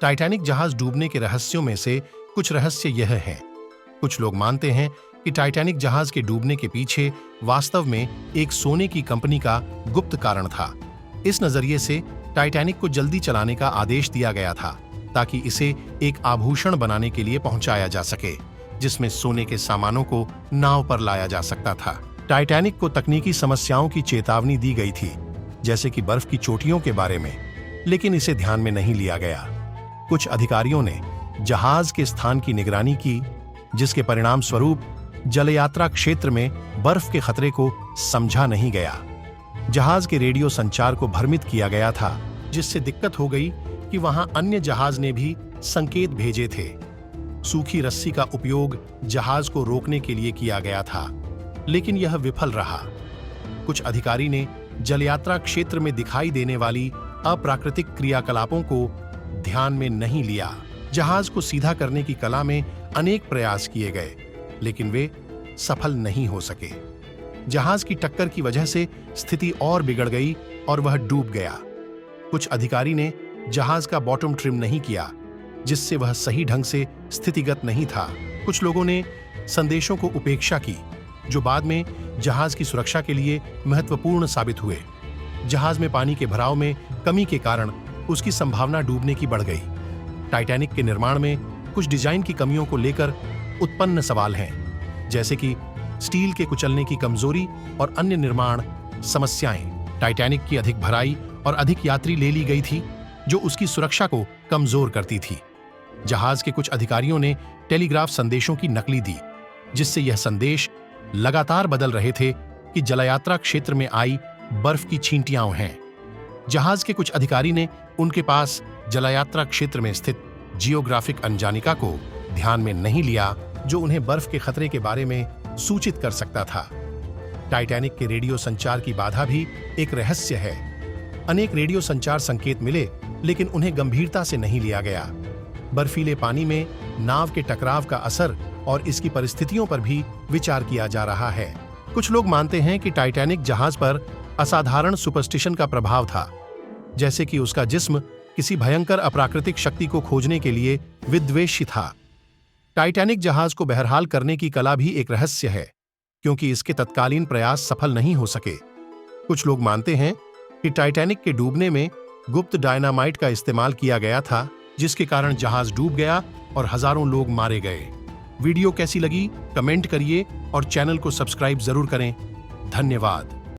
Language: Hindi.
टाइटैनिक जहाज डूबने के रहस्यों में से कुछ रहस्य यह हैं। कुछ लोग मानते हैं कि टाइटैनिक जहाज के डूबने के पीछे वास्तव में एक सोने की कंपनी का गुप्त कारण था। इस नजरिए से टाइटैनिक को जल्दी चलाने का आदेश दिया गया था ताकि इसे एक आभूषण बनाने के लिए पहुंचाया जा सके, जिसमें सोने के सामानों को नाव पर लाया जा सकता था। टाइटैनिक को तकनीकी समस्याओं की चेतावनी दी गई थी, जैसे कि बर्फ की चोटियों के बारे में, लेकिन इसे ध्यान में नहीं लिया गया। कुछ अधिकारियों ने जहाज के स्थान की निगरानी की, जिसके परिणाम स्वरूप जलयात्रा क्षेत्र में बर्फ के खतरे को समझा नहीं गया। जहाज के रेडियो संचार को भ्रमित किया गया था, जिससे दिक्कत हो गई कि वहां अन्य जहाज ने भी संकेत भेजे थे। सूखी रस्सी का उपयोग जहाज को रोकने के लिए किया गया था, लेकिन यह विफल रहा। कुछ अधिकारी ने जलयात्रा क्षेत्र में दिखाई देने वाली अप्राकृतिक क्रियाकलापों को ध्यान में नहीं लिया। जहाज को सीधा करने की कला में अनेक प्रयास किए गए, लेकिन वे सफल नहीं हो सके। जहाज की टक्कर की वजह से स्थिति और बिगड़ गई और वह डूब गया। कुछ अधिकारी ने जहाज का बॉटम ट्रिम नहीं किया, जिससे वह सही ढंग से स्थितिगत नहीं था। कुछ लोगों ने संदेशों को उपेक्षा की, जो बाद में जहाज की सुरक्षा के लिए महत्वपूर्ण साबित हुए। जहाज में पानी के भराव में कमी के कारण उसकी संभावना डूबने की बढ़ गई। टाइटैनिक के निर्माण में कुछ डिजाइन की कमियों को लेकर उत्पन्न सवाल हैं, जैसे कि स्टील के कुचलने की कमजोरी और अन्य निर्माण समस्याएं। टाइटैनिक की अधिक भराई और अधिक यात्री ले ली गई थी, जो उसकी सुरक्षा को कमजोर करती थी। जहाज के कुछ अधिकारियों ने टेलीग्राफ संदेशों की नकली दी, जिससे यह संदेश लगातार बदल रहे थे कि जलयात्रा क्षेत्र में आई बर्फ की छींटियां हैं। जहाज के कुछ अधिकारी ने उनके पास जलयात्रा क्षेत्र में स्थित जियोग्राफिक अनजानिका को ध्यान में नहीं लिया, जो उन्हें बर्फ के खतरे के बारे में सूचित कर सकता था। टाइटैनिक के रेडियो संचार की बाधा भी एक रहस्य है। अनेक रेडियो संचार संकेत मिले, लेकिन उन्हें गंभीरता से नहीं लिया गया। बर्फीले पानी में नाव के टकराव का असर और इसकी परिस्थितियों पर भी विचार किया जा रहा है। कुछ लोग मानते हैं कि टाइटैनिक जहाज पर असाधारण सुपरस्टिशन का प्रभाव था, जैसे कि उसका जिस्म किसी भयंकर अप्राकृतिक शक्ति को खोजने के लिए विद्वेषी था। टाइटैनिक जहाज को बहरहाल करने की कला भी एक रहस्य है, क्योंकि इसके तत्कालीन प्रयास सफल नहीं हो सके। कुछ लोग मानते हैं कि टाइटैनिक के डूबने में गुप्त डायनामाइट का इस्तेमाल किया गया था, जिसके कारण जहाज डूब गया और हजारों लोग मारे गए। वीडियो कैसी लगी कमेंट करिए और चैनल को सब्सक्राइब जरूर करें। धन्यवाद।